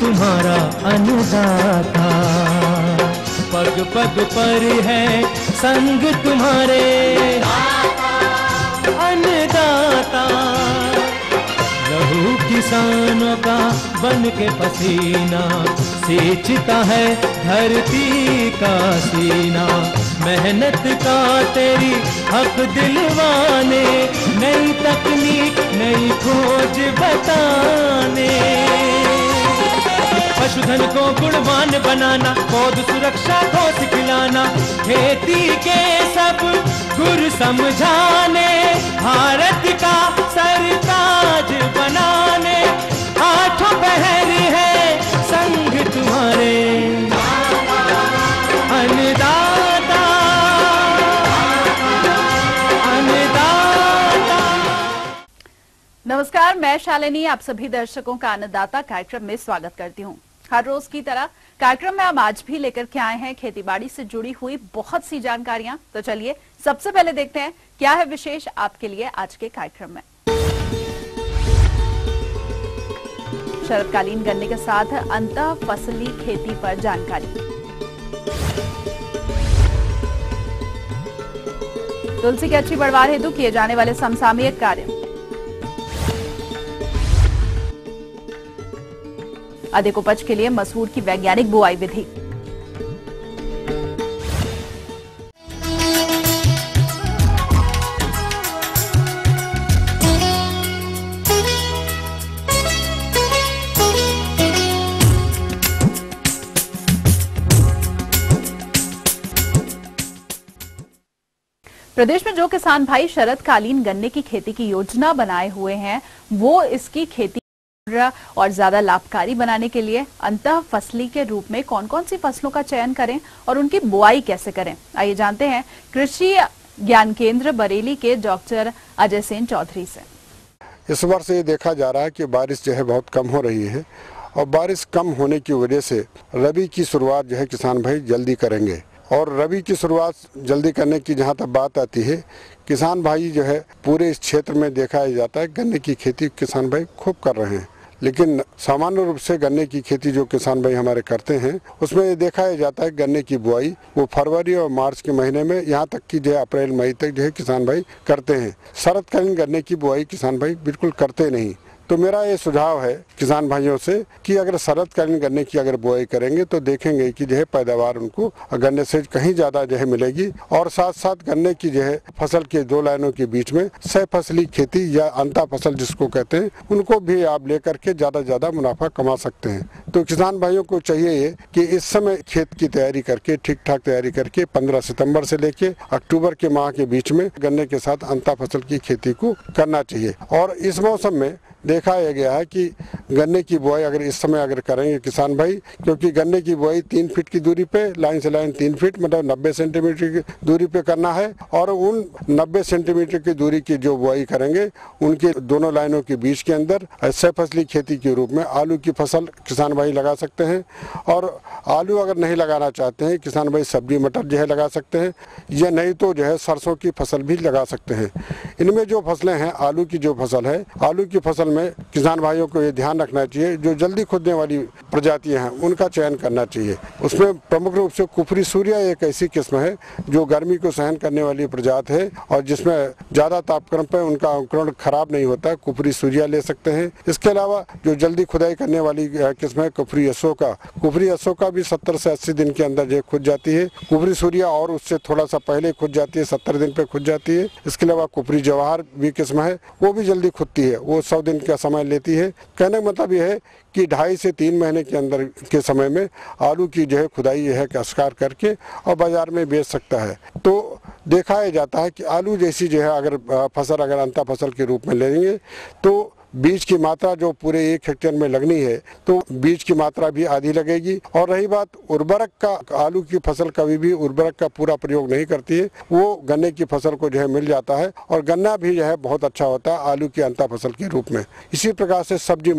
तुम्हारा अन्नदाता, पग पग पर है संग तुम्हारे अन्नदाता। लहू किसानों का बन के पसीना सींचता है धरती का सीना। मेहनत का तेरी हक दिलवाने, नई तकनीक नई खोज बताने। पशुधन को गुणवान बनाना, पौध सुरक्षा को सिखलाना, खेती के सब गुर समझाने, भारत का सरताज बनाने। आठों पहर है संग तुम्हारे अन्नदाता, अन्नदाता। नमस्कार, मैं शालिनी आप सभी दर्शकों का अन्नदाता कार्यक्रम में स्वागत करती हूं। हर रोज की तरह कार्यक्रम में हम आज भी लेकर के आए हैं खेतीबाड़ी से जुड़ी हुई बहुत सी जानकारियां। तो चलिए सबसे पहले देखते हैं क्या है विशेष आपके लिए आज के कार्यक्रम में। शरतकालीन गन्ने के साथ अंतः फसली खेती पर जानकारी। तुलसी की अच्छी बढ़वार हेतु किए जाने वाले समसामयिक कार्य। अधिक उपज के लिए मसूर की वैज्ञानिक बुआई विधि। प्रदेश में जो किसान भाई शरतकालीन गन्ने की खेती की योजना बनाए हुए हैं, वो इसकी खेती और ज्यादा लाभकारी बनाने के लिए अंतः फसली के रूप में कौन कौन सी फसलों का चयन करें और उनकी बुआई कैसे करें, आइए जानते हैं कृषि ज्ञान केंद्र बरेली के डॉक्टर अजय सेन चौधरी से। इस वर्ष ये देखा जा रहा है कि बारिश जो है बहुत कम हो रही है और बारिश कम होने की वजह से रबी की शुरुआत जो है किसान भाई जल्दी करेंगे। और रबी की शुरुआत जल्दी करने की जहाँ तक बात आती है, किसान भाई जो है पूरे इस क्षेत्र में देखा जाता है गन्ने की खेती किसान भाई खूब कर रहे हैं। लेकिन सामान्य रूप से गन्ने की खेती जो किसान भाई हमारे करते हैं उसमें ये देखा जाता है गन्ने की बुआई वो फरवरी और मार्च के महीने में, यहाँ तक कि जो है अप्रैल मई तक जो है किसान भाई करते हैं। शरतकालीन गन्ने की बुआई किसान भाई बिल्कुल करते नहीं। तो मेरा ये सुझाव है किसान भाइयों से कि अगर शरतकालीन गन्ने की अगर बुआई करेंगे तो देखेंगे कि जो है पैदावार उनको गन्ने से कहीं ज्यादा जो है मिलेगी। और साथ साथ गन्ने की जो है फसल के दो लाइनों के बीच में सह फसली खेती या अंता फसल जिसको कहते हैं, उनको भी आप लेकर के ज्यादा मुनाफा कमा सकते हैं। तो किसान भाइयों को चाहिए कि इस समय खेत की तैयारी करके ठीक ठाक तैयारी करके 15 सितम्बर से लेके अक्टूबर के माह के बीच में गन्ने के साथ अंता फसल की खेती को करना चाहिए। और इस मौसम में देखा गया है कि गन्ने की बुआई अगर इस समय अगर करेंगे किसान भाई, क्योंकि गन्ने की बुआई 3 फीट की दूरी पे लाइन से लाइन 3 फीट मतलब 90 सेंटीमीटर की दूरी पे करना है। और उन 90 सेंटीमीटर की दूरी की जो बुआई करेंगे उनके दोनों लाइनों के बीच के अंदर सह फसली खेती के रूप में आलू की फसल किसान भाई लगा सकते हैं। और आलू अगर नहीं लगाना चाहते हैं किसान भाई सब्जी मटर जो है लगा सकते हैं, या नहीं तो जो है सरसों की फसल भी लगा सकते हैं। इनमें जो फसलें हैं, आलू की जो फसल है, आलू की फसल में किसान भाइयों को ये ध्यान रखना चाहिए जो जल्दी खुदने वाली प्रजातियां हैं उनका चयन करना चाहिए। उसमें प्रमुख रूप से कुफरी सूर्या एक ऐसी किस्म है जो गर्मी को सहन करने वाली प्रजाति है और जिसमें ज्यादा तापक्रम पर उनका अंकुरण खराब नहीं होता, कुफरी सूर्या ले सकते हैं। इसके अलावा जो जल्दी खुदाई करने वाली किस्म है कुफरी अशोका, कुफरी अशोका भी 70 से 80 दिन के अंदर जो खुद जाती है। कुफरी सूर्या और उससे थोड़ा सा पहले खुद जाती है, 70 दिन पे खुद जाती है। इसके अलावा कुफरी जवाहर भी किस्म है, वो भी जल्दी खुदती है, वो 100 दिन का समय लेती है। कहने का मतलब यह है कि 2.5 से 3 महीने के अंदर के समय में आलू की जो है खुदाई है काश्तकार करके और बाजार में बेच सकता है। तो देखा जाता है कि आलू जैसी जो है अगर फसल अगर अंता फसल के रूप में लेंगे तो बीज की मात्रा जो पूरे 1 हेक्टेयर में लगनी है तो बीज की मात्रा भी आधी लगेगी। और रही बात उर्वरक का, आलू की फसल कभी भी उर्वरक का पूरा प्रयोग नहीं करती है, वो गन्ने की फसल को जो है मिल जाता है और गन्ना भी जो है बहुत अच्छा होता है आलू की अंता फसल के रूप में। इसी प्रकार से सब्जी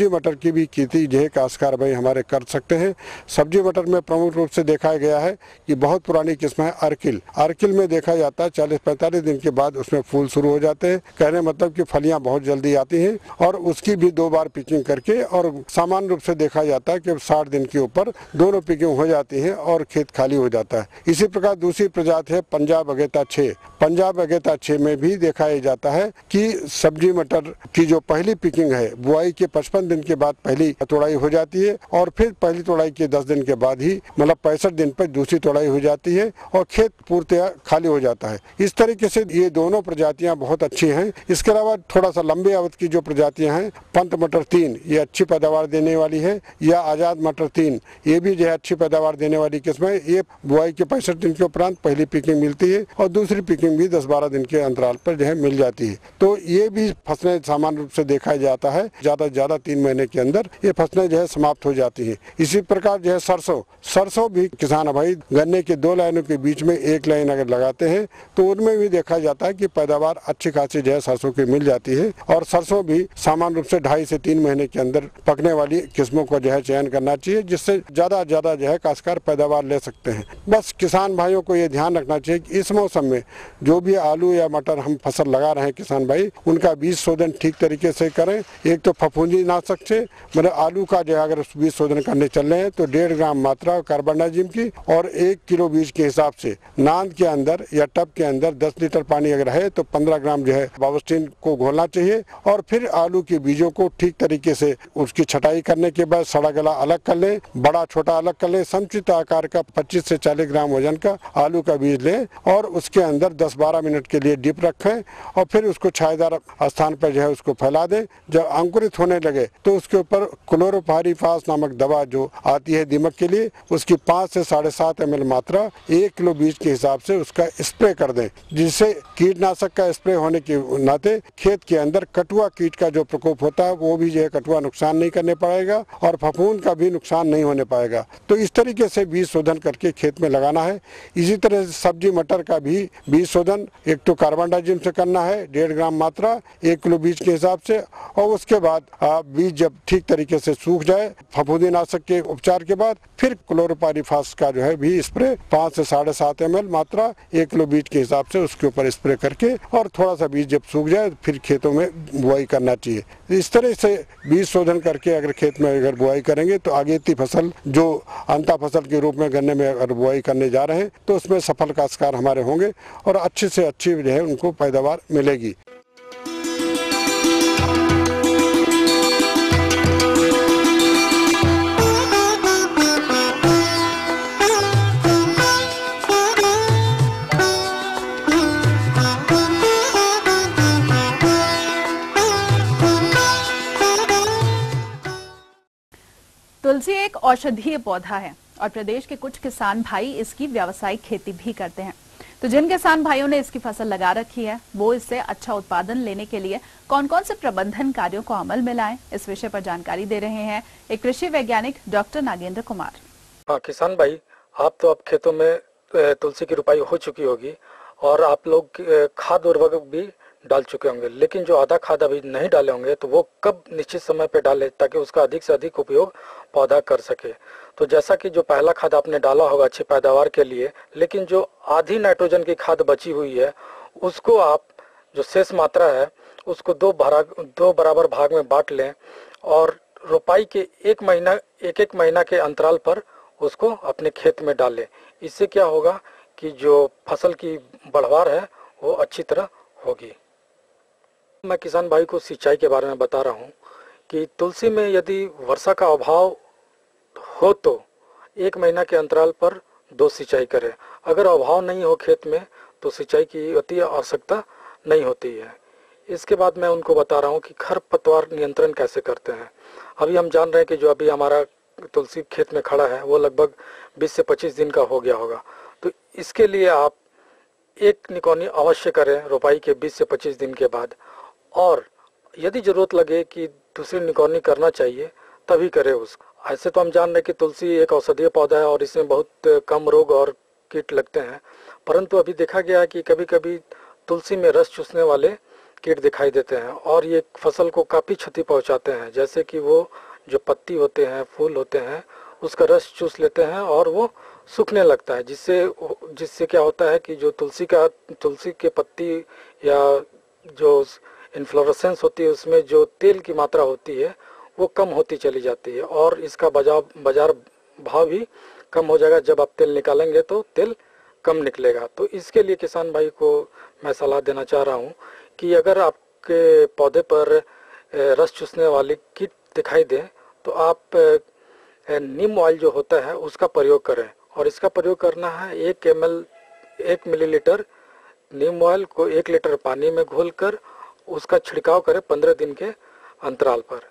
मटर की भी खेती जो है काश्तकार भाई हमारे कर सकते हैं। सब्जी मटर में प्रमुख रूप से देखा गया है कि बहुत पुरानी किस्म है अर्किल में देखा जाता है 40-45 दिन के बाद उसमें फूल शुरू हो जाते हैं। कहने मतलब कि फलियां बहुत जल्दी आती है और उसकी भी 2 बार पिकिंग करके, और सामान्य रूप से देखा जाता है कि 60 दिन के ऊपर दोनों पिकिंग हो जाती है और खेत खाली हो जाता है। इसी प्रकार दूसरी प्रजाति है पंजाब अगेता 6। पंजाब अगेता 6 में भी देखा जाता है कि सब्जी मटर की जो पहली पिकिंग है बुआई के 55 दिन के बाद पहली तोड़ाई हो जाती है और फिर पहली तोड़ाई के 10 दिन के बाद ही मतलब 65 दिन पर दूसरी तोड़ाई हो जाती है और खेत पूर्णतया खाली हो जाता है। इस तरीके से ये दोनों प्रजातियां बहुत अच्छी हैं। इसके अलावा थोड़ा सा लंबे अवधि की जो प्रजातियां हैं, पंत मटर 3 ये अच्छी पैदावार देने वाली है, या आजाद मटर 3 ये भी जो है अच्छी पैदावार देने वाली किस्म है। ये बुआई के 65 दिन के उपरांत पहली पिकिंग मिलती है और दूसरी पिकिंग भी 10-12 दिन के अंतराल पर जो है मिल जाती है। तो ये भी फसलें सामान्य रूप से देखा जाता है ज्यादा से ज्यादा 3 महीने के अंदर ये फसलें जो है समाप्त हो जाती है। इसी प्रकार जो है सरसों भी किसान भाई गन्ने के 2 लाइनों के बीच में 1 लाइन अगर लगाते हैं तो उनमें भी देखा जाता है कि पैदावार अच्छी खासी जो है सरसों की मिल जाती है। और सरसों भी सामान्य रूप से 2.5 से 3 महीने के अंदर पकने वाली किस्मों को जो है चयन करना चाहिए, जिससे ज्यादा जो है काश्तकार पैदावार ले सकते हैं। बस किसान भाइयों को ये ध्यान रखना चाहिए कि इस मौसम में जो भी आलू या मटर हम फसल लगा रहे हैं किसान भाई, उनका बीज शोधन ठीक तरीके से करें। एक तो फफूंदी नाशक से मतलब आलू का जो है अगर बीज शोधन करने चल रहे हैं तो 1.5 ग्राम मात्रा कार्बनडाजिम की और 1 किलो बीज के हिसाब से नांद के अंदर या टब के अंदर 10 लीटर पानी अगर है तो 15 ग्राम जो है बावस्टीन को घोलना चाहिए। और फिर आलू के बीजों को ठीक तरीके से उसकी छटाई करने के बाद सड़ा गला अलग कर लें, बड़ा छोटा अलग कर लें। समुचित आकार का 25 से 40 ग्राम वजन का आलू का बीज लें और उसके अंदर 10-12 मिनट के लिए डिप रखें और फिर उसको छायादार स्थान पर जो है उसको फैला दें। जब अंकुरित होने लगे तो उसके ऊपर क्लोरोपाइरीफास नामक दवा जो आती है दीमक के लिए, उसकी 5 से 7.5 ml मात्रा 1 किलो बीज के हिसाब से उसका स्प्रे कर दें, जिससे कीटनाशक का स्प्रे होने के नाते खेत के अंदर कटुआ कीट का जो प्रकोप होता है वो भी जो है कटुआ नुकसान नहीं करने पाएगा और फफूंद का भी नुकसान नहीं होने पाएगा। तो इस तरीके से बीज शोधन करके खेत में लगाना है। इसी तरह से सब्जी मटर का भी बीज शोधन एक तो कार्बनडाजिम से करना है 1.5 ग्राम मात्रा 1 किलो बीज के हिसाब से, और उसके बाद बीज जब ठीक तरीके से सूख जाए फफूंदी नाशक के उपचार के बाद फिर क्लोरोपाइरीफास का जो है भी स्प्रे 5 से 7.5 ml मात्रा 1 किलो बीज के हिसाब से उसके ऊपर स्प्रे करके और थोड़ा सा बीज जब सूख जाए फिर खेतों में बुआई करना चाहिए। इस तरह से बीज शोधन करके अगर खेत में अगर बुआई करेंगे तो अगेती फसल जो अंता फसल के रूप में गन्ने में अगर बुआई करने जा रहे हैं तो उसमें सफल काश्तकार हमारे होंगे और अच्छी से अच्छी जो है उनको पैदावार मिलेगी। तुलसी एक औषधीय पौधा है और प्रदेश के कुछ किसान भाई इसकी व्यावसायिक खेती भी करते हैं। तो जिन किसान भाइयों ने इसकी फसल लगा रखी है वो इससे अच्छा उत्पादन लेने के लिए कौन कौन से प्रबंधन कार्यों को अमल में लाएं, इस विषय पर जानकारी दे रहे हैं एक कृषि वैज्ञानिक डॉक्टर नागेंद्र कुमार। हाँ किसान भाई, आप तो अब खेतों में तुलसी की रुपाई हो चुकी होगी और आप लोग खाद उर्वरक भी डाल चुके होंगे, लेकिन जो आधा खाद अभी नहीं डाले होंगे तो वो कब निश्चित समय पे डालें ताकि उसका अधिक से अधिक उपयोग पौधा कर सके। तो जैसा कि जो पहला खाद आपने डाला होगा अच्छी पैदावार के लिए, लेकिन जो आधी नाइट्रोजन की खाद बची हुई है उसको आप जो शेष मात्रा है उसको दो बराबर भाग में बांट लें और रोपाई के एक एक महीना के अंतराल पर उसको अपने खेत में डालें। इससे क्या होगा कि जो फसल की बढ़वार है वो अच्छी तरह होगी। मैं किसान भाई को सिंचाई के बारे में बता रहा हूँ कि तुलसी में यदि वर्षा का अभाव हो तो 1 महीना के अंतराल पर 2 सिंचाई करें। अगर अभाव नहीं हो खेत में तो सिंचाई की अति आवश्यकता नहीं होती है। इसके बाद मैं उनको बता रहा हूँ कि खरपतवार नियंत्रण कैसे करते हैं। अभी हम जान रहे हैं कि जो अभी हमारा तुलसी खेत में खड़ा है वो लगभग 20 से 25 दिन का हो गया होगा। तो इसके लिए आप एक निकौनी अवश्य करें रोपाई के 20 से 25 दिन के बाद, और यदि जरूरत लगे कि दूसरी निकौनी करना चाहिए तभी करें उसको। ऐसे तो हम जान रहे हैं कि तुलसी एक औषधीय पौधा है और इसमें बहुत कम रोग और कीट लगते हैं, परंतु अभी देखा गया है कि कभी कभी तुलसी में रस चूसने वाले कीट दिखाई देते हैं और ये फसल को काफ़ी क्षति पहुंचाते हैं। जैसे कि वो जो पत्ती होते हैं, फूल होते हैं, उसका रस चूस लेते हैं और वो सूखने लगता है, जिससे क्या होता है कि जो तुलसी के पत्ती या जो इन्फ्लोरेसेंस होती है उसमें जो तेल की मात्रा होती है वो कम होती चली जाती है और इसका बाजार भाव भी कम हो जाएगा। जब आप तेल निकालेंगे तो तेल कम निकलेगा। तो इसके लिए किसान भाई को मैं सलाह देना चाह रहा हूँ कि अगर आपके पौधे पर रस चूसने वाली कीट दिखाई दे तो आप नीम ऑयल जो होता है उसका प्रयोग करें और इसका प्रयोग करना है 1 मिलीलीटर नीम ऑयल को 1 लीटर पानी में घोलकर उसका छिड़काव करें 15 दिन के अंतराल पर।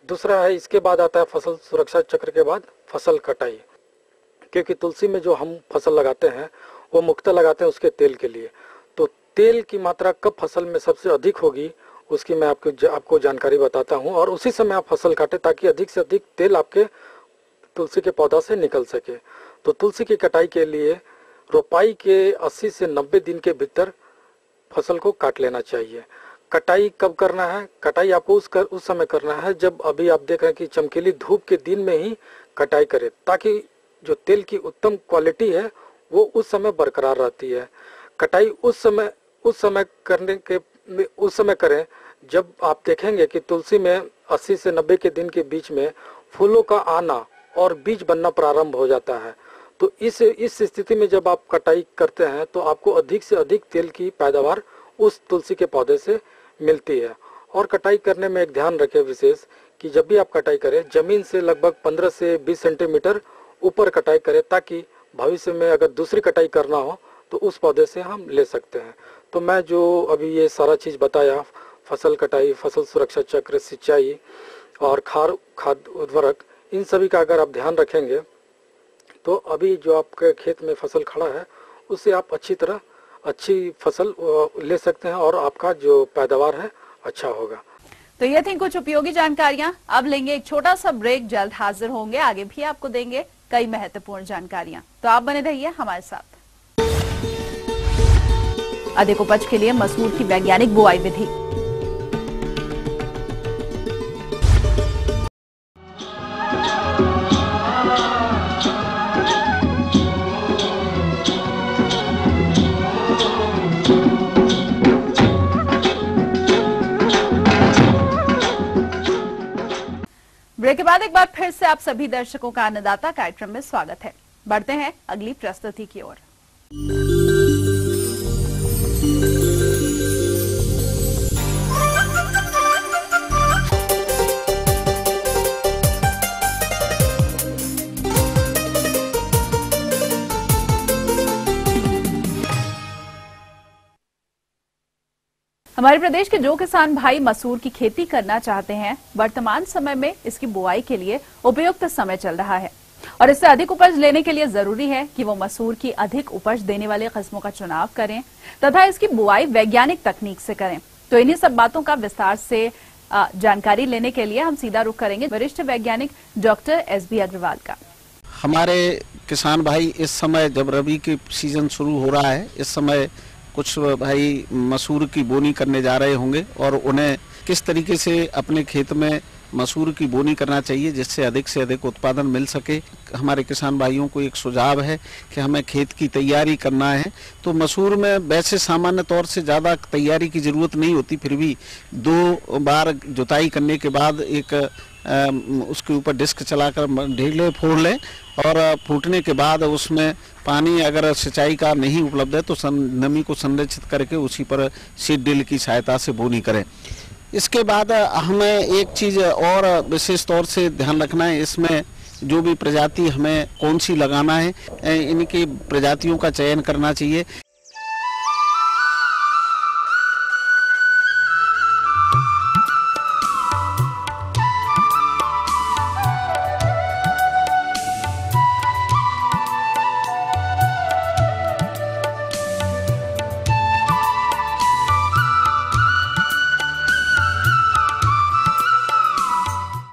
दूसरा है, इसके बाद आता है फसल सुरक्षा चक्र के बाद फसल कटाई, क्योंकि तुलसी में जो हम फसल लगाते हैं वो मुख्यतः लगाते हैं उसके तेल के लिए। तो तेल की मात्रा कब फसल में सबसे अधिक होगी उसकी मैं आपको जानकारी बताता हूं और उसी समय आप फसल काटें ताकि अधिक से अधिक तेल आपके तुलसी के पौधा से निकल सके। तो तुलसी की कटाई के लिए रोपाई के 80 से 90 दिन के भीतर फसल को काट लेना चाहिए। कटाई कब करना है? कटाई आपको उस समय करना है जब अभी आप देख रहे हैं कि चमकीली धूप के दिन में ही कटाई करें ताकि जो तेल की उत्तम क्वालिटी है वो उस समय बरकरार रहती है। कटाई उस समय करें जब आप देखेंगे कि तुलसी में 80 से 90 के दिन के बीच में फूलों का आना और बीज बनना प्रारंभ हो जाता है। तो इस स्थिति में जब आप कटाई करते हैं तो आपको अधिक से अधिक तेल की पैदावार उस तुलसी के पौधे से मिलती है। और कटाई करने में एक ध्यान रखें विशेष कि जब भी आप कटाई करें जमीन से लगभग 15 से 20 सेंटीमीटर ऊपर कटाई करें ताकि भविष्य में अगर दूसरी कटाई करना हो तो उस पौधे से हम ले सकते हैं। तो मैं जो अभी ये सारा चीज़ बताया, फसल कटाई, फसल सुरक्षा चक्र, सिंचाई और खाद उर्वरक, इन सभी का अगर आप ध्यान रखेंगे तो अभी जो आपके खेत में फसल खड़ा है उससे आप अच्छी फसल ले सकते हैं और आपका जो पैदावार है अच्छा होगा। तो ये थी कुछ उपयोगी जानकारियां। अब लेंगे एक छोटा सा ब्रेक, जल्द हाजिर होंगे, आगे भी आपको देंगे कई महत्वपूर्ण जानकारियां। तो आप बने रहिए हमारे साथ। अधिक उपज के लिए मसूर की वैज्ञानिक बुआई विधि। ब्रेक के बाद एक बार फिर से आप सभी दर्शकों का अन्नदाता कार्यक्रम में स्वागत है। बढ़ते हैं अगली प्रस्तुति की ओर। हमारे प्रदेश के जो किसान भाई मसूर की खेती करना चाहते हैं, वर्तमान समय में इसकी बुआई के लिए उपयुक्त समय चल रहा है और इससे अधिक उपज लेने के लिए जरूरी है कि वो मसूर की अधिक उपज देने वाले किस्मों का चुनाव करें तथा इसकी बुआई वैज्ञानिक तकनीक से करें। तो इन्हीं सब बातों का विस्तार से जानकारी लेने के लिए हम सीधा रुख करेंगे वरिष्ठ वैज्ञानिक डॉक्टर SB अग्रवाल का। हमारे किसान भाई इस समय जब रबी की सीजन शुरू हो रहा है, इस समय कुछ भाई मसूर की बोनी करने जा रहे होंगे और उन्हें किस तरीके से अपने खेत में मसूर की बोनी करना चाहिए जिससे अधिक से अधिक उत्पादन मिल सके। हमारे किसान भाइयों को एक सुझाव है कि हमें खेत की तैयारी करना है। तो मसूर में वैसे सामान्य तौर से ज़्यादा तैयारी की ज़रूरत नहीं होती, फिर भी 2 बार जुताई करने के बाद एक उसके ऊपर डिस्क चलाकर ढेले फोड़ लें और फूटने के बाद उसमें पानी अगर सिंचाई का नहीं उपलब्ध है तो नमी को संरक्षित करके उसी पर सीड ड्रिल की सहायता से बोनी करें। इसके बाद हमें एक चीज़ और विशेष तौर से ध्यान रखना है, इसमें जो भी प्रजाति हमें कौन सी लगाना है, इनकी प्रजातियों का चयन करना चाहिए।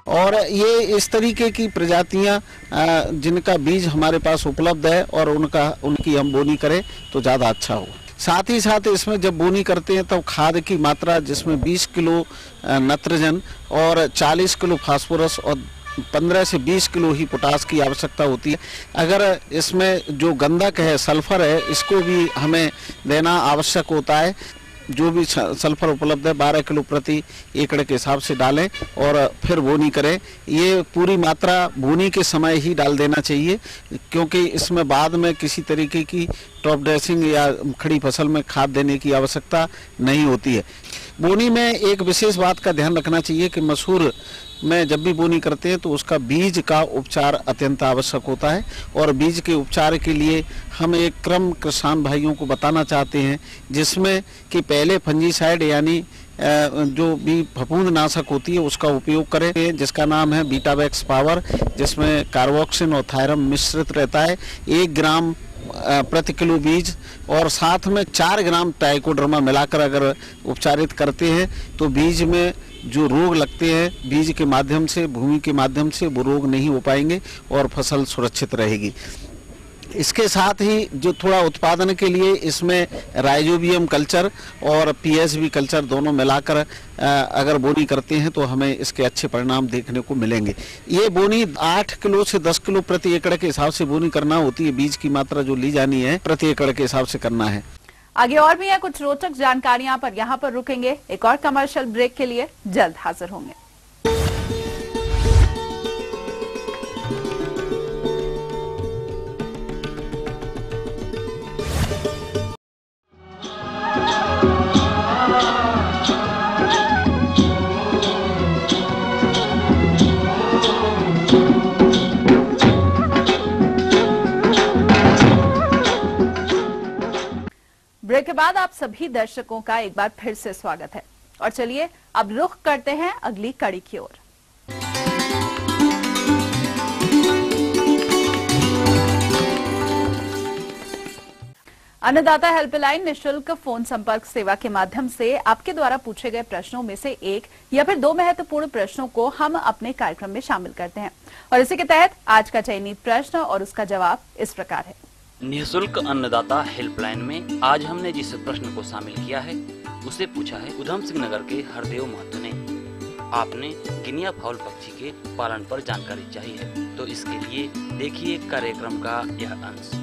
और ये इस तरीके की प्रजातियां जिनका बीज हमारे पास उपलब्ध है और उनकी हम बोनी करें तो ज़्यादा अच्छा होगा। साथ ही साथ इसमें जब बोनी करते हैं तब खाद की मात्रा जिसमें 20 किलो नाइट्रोजन और 40 किलो फास्फोरस और 15 से 20 किलो ही पोटास की आवश्यकता होती है। अगर इसमें जो गंधक है, सल्फर है, इसको भी हमें देना आवश्यक होता है। जो भी सल्फर उपलब्ध है 12 किलो प्रति एकड़ के हिसाब से डालें और फिर बोनी करें। ये पूरी मात्रा बोनी के समय ही डाल देना चाहिए, क्योंकि इसमें बाद में किसी तरीके की टॉप ड्रेसिंग या खड़ी फसल में खाद देने की आवश्यकता नहीं होती है। बोनी में एक विशेष बात का ध्यान रखना चाहिए कि मसूर में जब भी बोनी करते हैं तो उसका बीज का उपचार अत्यंत आवश्यक होता है, और बीज के उपचार के लिए हम एक क्रम किसान भाइयों को बताना चाहते हैं, जिसमें कि पहले फंजीसाइड यानी जो भी फफूंद नाशक होती है उसका उपयोग करें, जिसका नाम है बीटावैक्स पावर, जिसमें कार्बोक्सिन और थायरम मिश्रित रहता है। 1 ग्राम प्रति किलो बीज और साथ में 4 ग्राम ट्राइकोडर्मा मिलाकर अगर उपचारित करते हैं तो बीज में जो रोग लगते हैं बीज के माध्यम से, भूमि के माध्यम से, वो रोग नहीं हो पाएंगे और फसल सुरक्षित रहेगी। इसके साथ ही जो थोड़ा उत्पादन के लिए इसमें राइजोबियम कल्चर और पीएसबी कल्चर दोनों मिलाकर अगर बोनी करते हैं तो हमें इसके अच्छे परिणाम देखने को मिलेंगे। ये बोनी 8 किलो से 10 किलो प्रति एकड़ के हिसाब से बोनी करना होती है। बीज की मात्रा जो ली जानी है प्रति एकड़ के हिसाब से करना है। आगे और भी है कुछ रोचक जानकारियां, पर यहाँ पर रुकेंगे। एक और कमर्शियल ब्रेक के लिए जल्द हाजिर होंगे। ब्रेक के बाद आप सभी दर्शकों का एक बार फिर से स्वागत है, और चलिए अब रुख करते हैं अगली कड़ी की ओर। अन्नदाता हेल्पलाइन निःशुल्क फोन संपर्क सेवा के माध्यम से आपके द्वारा पूछे गए प्रश्नों में से एक या फिर 2 महत्वपूर्ण प्रश्नों को हम अपने कार्यक्रम में शामिल करते हैं, और इसी के तहत आज का चयनित प्रश्न और उसका जवाब इस प्रकार है। निःशुल्क अन्नदाता हेल्पलाइन में आज हमने जिस प्रश्न को शामिल किया है उसे पूछा है उधम सिंह नगर के हरदेव महतो ने। आपने गिनिया फाउल पक्षी के पालन पर जानकारी चाहिए है, तो इसके लिए देखिए कार्यक्रम का यह अंश।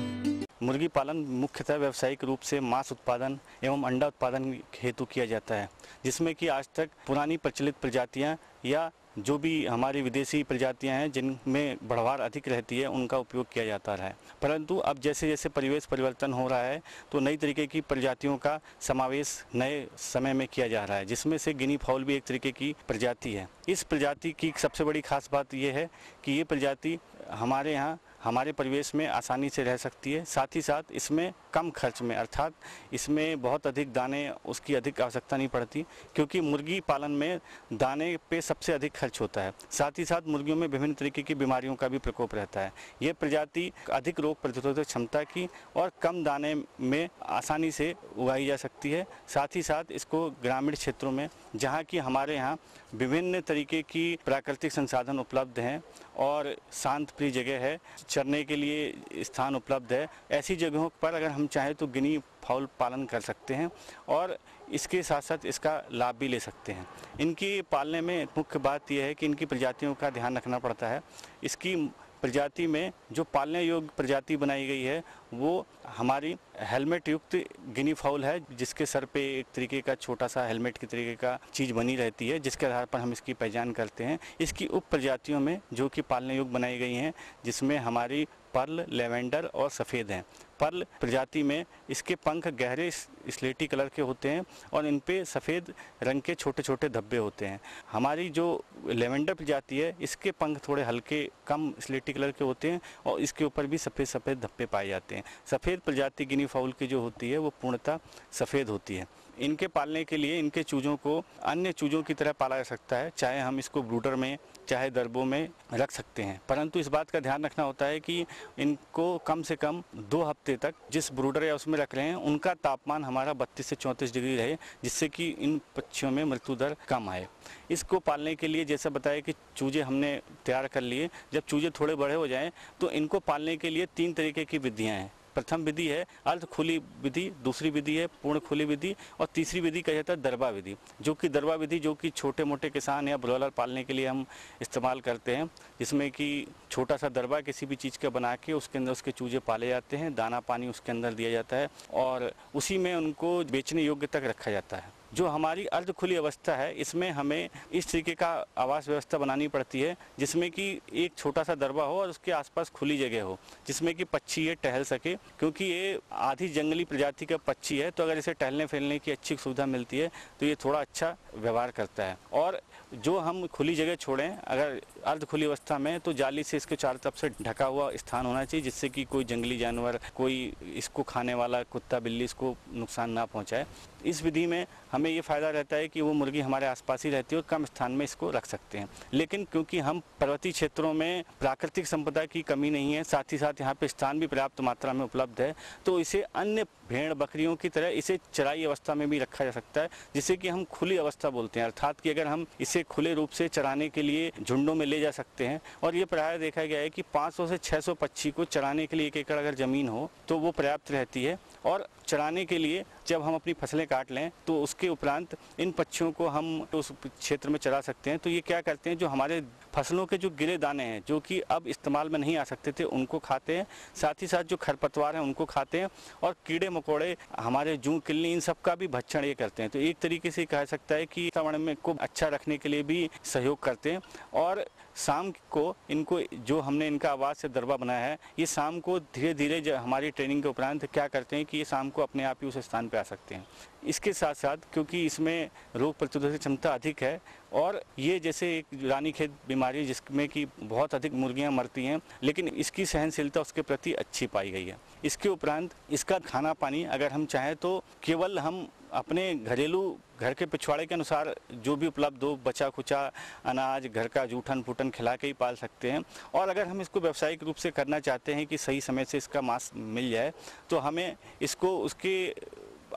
मुर्गी पालन मुख्यतः व्यावसायिक रूप से मांस उत्पादन एवं अंडा उत्पादन हेतु किया जाता है, जिसमें कि आज तक पुरानी प्रचलित प्रजातियां या जो भी हमारी विदेशी प्रजातियां हैं जिनमें बढ़वार अधिक रहती है उनका उपयोग किया जाता रहा है। परंतु अब जैसे जैसे परिवेश परिवर्तन हो रहा है तो नई तरीके की प्रजातियों का समावेश नए समय में किया जा रहा है, जिसमें से गिनी फाउल भी एक तरीके की प्रजाति है। इस प्रजाति की सबसे बड़ी खास बात यह है कि ये प्रजाति हमारे यहाँ हमारे परिवेश में आसानी से रह सकती है, साथ ही साथ इसमें कम खर्च में, अर्थात इसमें बहुत अधिक दाने उसकी अधिक आवश्यकता नहीं पड़ती, क्योंकि मुर्गी पालन में दाने पे सबसे अधिक खर्च होता है। साथ ही साथ मुर्गियों में विभिन्न तरीके की बीमारियों का भी प्रकोप रहता है। ये प्रजाति अधिक रोग प्रतिरोधक क्षमता की और कम दाने में आसानी से उगाई जा सकती है। साथ ही साथ इसको ग्रामीण क्षेत्रों में, जहाँ की हमारे यहाँ विभिन्न तरीके की प्राकृतिक संसाधन उपलब्ध हैं और शांत प्रिय जगह है, चरने के लिए स्थान उपलब्ध है, ऐसी जगहों पर अगर हम चाहें तो गिनी फाउल पालन कर सकते हैं और इसके साथ साथ इसका लाभ भी ले सकते हैं। इनकी पालने में मुख्य बात यह है कि इनकी प्रजातियों का ध्यान रखना पड़ता है। इसकी प्रजाति में जो पालने योग्य प्रजाति बनाई गई है वो हमारी हेलमेट युक्त गिनी फाउल है, जिसके सर पे एक तरीके का छोटा सा हेलमेट की तरीके का चीज़ बनी रहती है, जिसके आधार पर हम इसकी पहचान करते हैं। इसकी उप प्रजातियों में जो कि पालने योग्य बनाई गई हैं, जिसमें हमारी पर्ल, लेवेंडर और सफ़ेद हैं। पर्ल प्रजाति में इसके पंख गहरे स्लेटी कलर के होते हैं और इन पे सफ़ेद रंग के छोटे छोटे धब्बे होते हैं। हमारी जो लेवेंडर प्रजाति है इसके पंख थोड़े हल्के कम स्लेटी कलर के होते हैं और इसके ऊपर भी सफ़ेद सफ़ेद धब्बे पाए जाते हैं। सफ़ेद प्रजाति गिनी फाउल की जो होती है वो पूर्णतः सफ़ेद होती है। इनके पालने के लिए इनके चूज़ों को अन्य चूज़ों की तरह पाला जा सकता है, चाहे हम इसको ब्रूडर में चाहे दरबों में रख सकते हैं। परंतु इस बात का ध्यान रखना होता है कि इनको कम से कम 2 हफ्ते तक जिस ब्रूडर या उसमें रख रहे हैं उनका तापमान हमारा 32 से 34 डिग्री रहे, जिससे कि इन पक्षियों में मृत्यु दर कम आए। इसको पालने के लिए जैसा बताया कि चूजे हमने तैयार कर लिए। जब चूजे थोड़े बड़े हो जाएं तो इनको पालने के लिए 3 तरीके की विधियाँ हैं। प्रथम विधि है अर्ध खुली विधि, दूसरी विधि है पूर्ण खुली विधि और तीसरी विधि कहा जाता है दरबा विधि, जो कि दरबा विधि जो कि छोटे मोटे किसान या ब्रॉयलर पालने के लिए हम इस्तेमाल करते हैं, जिसमें कि छोटा सा दरबा किसी भी चीज़ का बना के उसके अंदर उसके चूजे पाले जाते हैं, दाना पानी उसके अंदर दिया जाता है और उसी में उनको बेचने योग्य तक रखा जाता है। जो हमारी अर्ध खुली अवस्था है इसमें हमें इस तरीके का आवास व्यवस्था बनानी पड़ती है जिसमें कि एक छोटा सा दरबा हो और उसके आसपास खुली जगह हो जिसमें कि पक्षी ये टहल सके, क्योंकि ये आधी जंगली प्रजाति का पक्षी है, तो अगर इसे टहलने फिरने की अच्छी सुविधा मिलती है तो ये थोड़ा अच्छा व्यवहार करता है। और जो हम खुली जगह छोड़ें अगर अर्ध खुली अवस्था में, तो जाली से इसके चारों तरफ से ढका हुआ स्थान होना चाहिए जिससे कि कोई जंगली जानवर, कोई इसको खाने वाला कुत्ता बिल्ली इसको नुकसान ना पहुंचाए। इस विधि में हमें ये फ़ायदा रहता है कि वो मुर्गी हमारे आसपास ही रहती है और कम स्थान में इसको रख सकते हैं। लेकिन क्योंकि हम पर्वतीय क्षेत्रों में प्राकृतिक संपदा की कमी नहीं है, साथ ही साथ यहाँ पे स्थान भी पर्याप्त मात्रा में उपलब्ध है, तो इसे अन्य भेड़ बकरियों की तरह इसे चराई अवस्था में भी रखा जा सकता है, जिसे कि हम खुली अवस्था बोलते हैं। अर्थात कि अगर हम इसे खुले रूप से चराने के लिए झुंडों में ले जा सकते हैं, और ये प्रायः देखा गया है कि 500 से 600 पक्षी को चराने के लिए 1 एकड़ अगर ज़मीन हो तो वो पर्याप्त रहती है। और चराने के लिए जब हम अपनी फसलें काट लें तो उसके उपरांत इन पक्षियों को हम उस क्षेत्र में चरा सकते हैं। तो ये क्या करते हैं, जो हमारे फसलों के जो गिरे दाने हैं जो कि अब इस्तेमाल में नहीं आ सकते थे उनको खाते हैं, साथ ही साथ जो खरपतवार हैं उनको खाते हैं, और कीड़े मकोड़े हमारे जूं किल्ली इन सब का भी भक्षण ये करते हैं। तो एक तरीके से कह सकता है कि वातावरण में को अच्छा रखने के लिए भी सहयोग करते हैं। और शाम को इनको जो हमने इनका आवास से दरबा बनाया है, ये शाम को धीरे धीरे हमारी ट्रेनिंग के उपरांत क्या करते हैं कि ये शाम को अपने आप ही उस स्थान पर आ सकते हैं। इसके साथ साथ क्योंकि इसमें रोग प्रतिरोधक क्षमता अधिक है, और ये जैसे एक रानीखेत बीमारी जिसमें कि बहुत अधिक मुर्गियां मरती हैं, लेकिन इसकी सहनशीलता उसके प्रति अच्छी पाई गई है। इसके उपरांत इसका खाना पानी अगर हम चाहें तो केवल हम अपने घरेलू घर के पिछवाड़े के अनुसार जो भी उपलब्ध हो, बचा खुचा अनाज, घर का जूठन फूटन खिला के ही पाल सकते हैं। और अगर हम इसको व्यावसायिक रूप से करना चाहते हैं कि सही समय से इसका मांस मिल जाए, तो हमें इसको उसके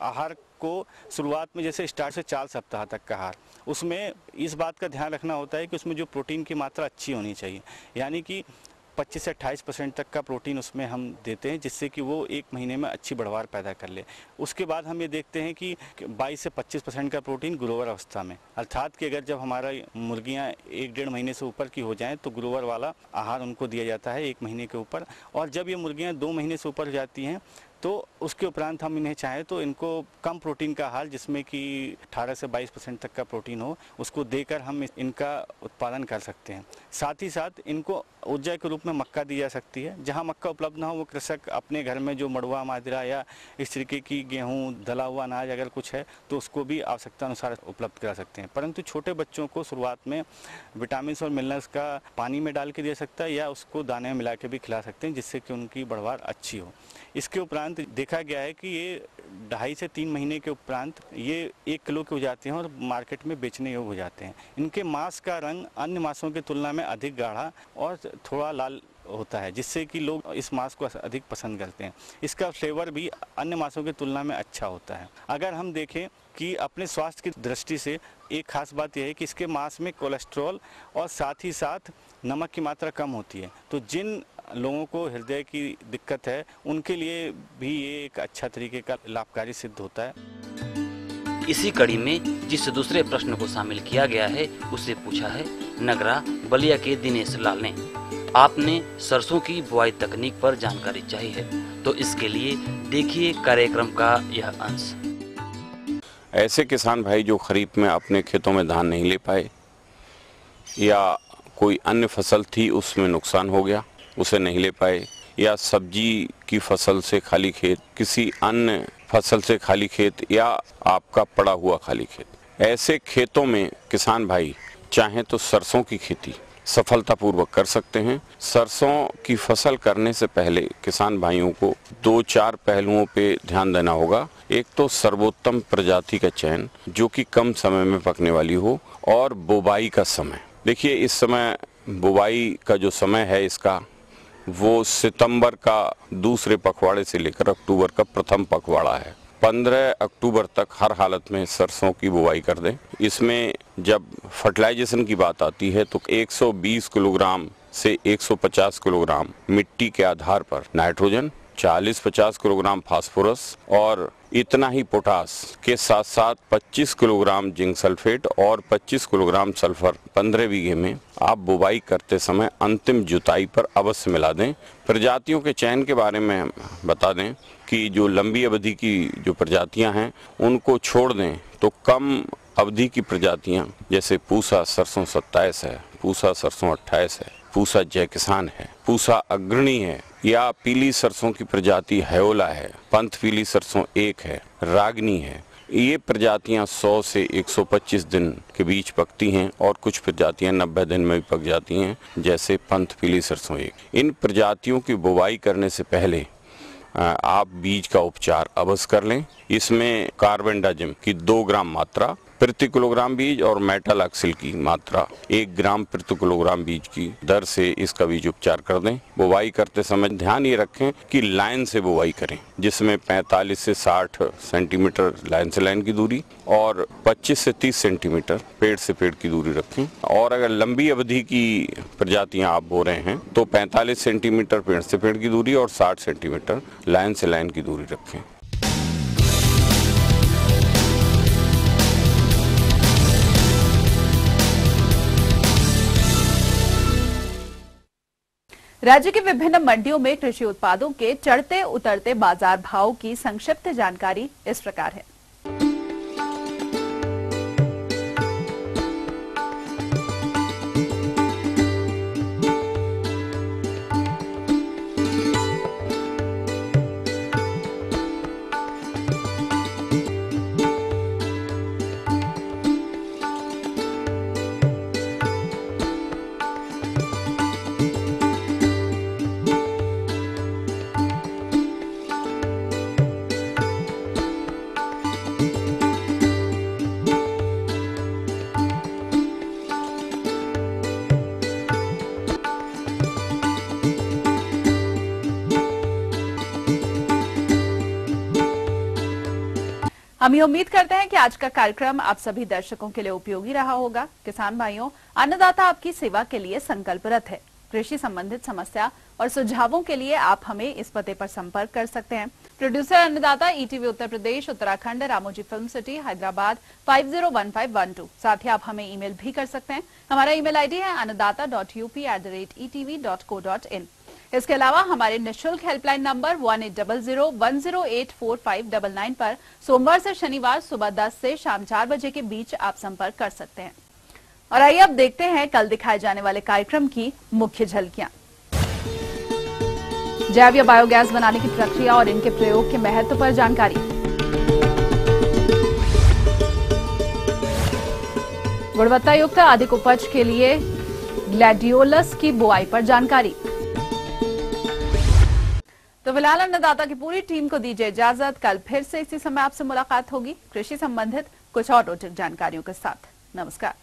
आहार को शुरुआत में जैसे स्टार्ट से 4 सप्ताह तक का आहार, उसमें इस बात का ध्यान रखना होता है कि उसमें जो प्रोटीन की मात्रा अच्छी होनी चाहिए, यानी कि 25 से 28% तक का प्रोटीन उसमें हम देते हैं, जिससे कि वो 1 महीने में अच्छी बढ़वार पैदा कर ले। उसके बाद हम ये देखते हैं कि 22 से 25% का प्रोटीन ग्रोवर अवस्था में, अर्थात कि अगर जब हमारा मुर्गियां 1-1.5 महीने से ऊपर की हो जाएं तो ग्रोवर वाला आहार उनको दिया जाता है 1 महीने के ऊपर। और जब ये मुर्गियां 2 महीने से ऊपर हो जाती हैं तो उसके उपरांत हम इन्हें चाहें तो इनको कम प्रोटीन का आहार, जिसमें कि 18 से 22% तक का प्रोटीन हो, उसको देकर हम इनका उत्पादन कर सकते हैं। साथ ही साथ इनको ऊर्जा के रूप में मक्का दी जा सकती है। जहां मक्का उपलब्ध ना हो वो कृषक अपने घर में जो मड़ुआ माजरा या इस तरीके की गेहूं, दला हुआ अनाज अगर कुछ है तो उसको भी आवश्यकता अनुसार उपलब्ध करा सकते हैं। परंतु छोटे बच्चों को शुरुआत में विटामिन और मिनरल्स का पानी में डाल के दे सकता है या उसको दाने में मिला के भी खिला सकते हैं, जिससे कि उनकी बढ़वार अच्छी हो। इसके उपरांत देखा गया है कि ये 2.5 से 3 महीने के उपरांत ये 1 किलो के हो जाते हैं और मार्केट में बेचने योग्य हो जाते हैं। इनके मांस का रंग अन्य मांसों की तुलना में अधिक गाढ़ा और थोड़ा लाल होता है, जिससे कि लोग इस मांस को अधिक पसंद करते हैं। इसका फ्लेवर भी अन्य मांसों की तुलना में अच्छा होता है। अगर हम देखें कि अपने स्वास्थ्य की दृष्टि से एक खास बात यह है कि इसके मांस में कोलेस्ट्रॉल और साथ ही साथ नमक की मात्रा कम होती है। तो जिन लोगों को हृदय की दिक्कत है उनके लिए भी ये एक अच्छा तरीके का लाभकारी सिद्ध होता है। इसी कड़ी में जिस दूसरे प्रश्न को शामिल किया गया है उसे पूछा है नगरा बलिया के दिनेश लाल ने। आपने सरसों की बुआई तकनीक पर जानकारी चाहिए है, तो इसके लिए देखिए कार्यक्रम का यह अंश। ऐसे किसान भाई जो खरीफ में अपने खेतों में धान नहीं ले पाए या कोई अन्य फसल थी उसमें नुकसान हो गया, उसे नहीं ले पाए, या सब्जी की फसल से खाली खेत, किसी अन्य फसल से खाली खेत, या आपका पड़ा हुआ खाली खेत, ऐसे खेतों में किसान भाई चाहें तो सरसों की खेती सफलतापूर्वक कर सकते हैं। सरसों की फसल करने से पहले किसान भाइयों को 2-4 पहलुओं पे ध्यान देना होगा। एक तो सर्वोत्तम प्रजाति का चयन जो कि कम समय में पकने वाली हो, और बुवाई का समय। देखिए इस समय बुवाई का जो समय है इसका वो सितंबर का दूसरे पखवाड़े से लेकर अक्टूबर का प्रथम पखवाड़ा है। 15 अक्टूबर तक हर हालत में सरसों की बुवाई कर दें। इसमें जब फर्टिलाइजेशन की बात आती है तो 120 किलोग्राम से 150 किलोग्राम मिट्टी के आधार पर नाइट्रोजन 40-50 किलोग्राम फास्फोरस और इतना ही पोटास के साथ साथ 25 किलोग्राम जिंक सल्फेट और 25 किलोग्राम सल्फर 15 बीघे में आप बुवाई करते समय अंतिम जुताई पर अवश्य मिला दें। प्रजातियों के चयन के बारे में बता दें कि जो लंबी अवधि की जो प्रजातियां हैं उनको छोड़ दें तो कम अवधि की प्रजातियां जैसे पूसा सरसों 27 है, पूसा सरसों 28 है, पूसा जय किसान है, पूसा अग्रणी है या पीली सरसों की प्रजाति हयोला है, पंथ पीली सरसों 1 है, रागनी है। ये प्रजातियां 100 से 125 दिन के बीच पकती हैं और कुछ प्रजातियां 90 दिन में भी पक जाती हैं जैसे पंथ पीली सरसों 1। इन प्रजातियों की बुवाई करने से पहले आप बीज का उपचार अवश्य कर लें। इसमें कार्बेंडाजिम की 2 ग्राम मात्रा प्रति किलोग्राम बीज और मेटालॉक्सिल की मात्रा 1 ग्राम प्रति किलोग्राम बीज की दर से इसका बीज उपचार कर दें। बुवाई करते समय ध्यान ये रखें कि लाइन से बुवाई करें, जिसमें 45 से 60 सेंटीमीटर लाइन से लाइन की दूरी और 25 से 30 सेंटीमीटर पेड़ से पेड़ की दूरी रखें। और अगर लंबी अवधि की प्रजातियां आप बो रहे हैं तो 45 सेंटीमीटर पेड़ से पेड़ की दूरी और 60 सेंटीमीटर लाइन से लाइन की दूरी रखें। राज्य की विभिन्न मंडियों में कृषि उत्पादों के चढ़ते उतरते बाजार भाव की संक्षिप्त जानकारी इस प्रकार है। हम ये उम्मीद करते हैं कि आज का कार्यक्रम आप सभी दर्शकों के लिए उपयोगी रहा होगा। किसान भाइयों, अन्नदाता आपकी सेवा के लिए संकल्परत है। कृषि संबंधित समस्या और सुझावों के लिए आप हमें इस पते पर संपर्क कर सकते हैं। प्रोड्यूसर अन्नदाता, ETV Uttar Pradesh, Uttarakhand, Ramoji film city, Hyderabad 501512। साथ ही आप हमें ईमेल भी कर सकते हैं। हमारा ईमेल आईडी है annadaata.up@etv.co.in। इसके अलावा हमारे निःशुल्क हेल्पलाइन नंबर 1800-108-4599 पर सोमवार से शनिवार सुबह 10 से शाम 4 बजे के बीच आप संपर्क कर सकते हैं। और आइए अब देखते हैं कल दिखाए जाने वाले कार्यक्रम की मुख्य झलकियां। जैव या बायोगैस बनाने की प्रक्रिया और इनके प्रयोग के महत्व पर जानकारी, गुणवत्ता युक्त अधिक उपज के लिए ग्लैडियोलस की बुआई पर जानकारी। तो फिलहाल अन्नदाता की पूरी टीम को दीजिए इजाजत। कल फिर से इसी समय आपसे मुलाकात होगी कृषि संबंधित कुछ और रोचक जानकारियों के साथ। नमस्कार।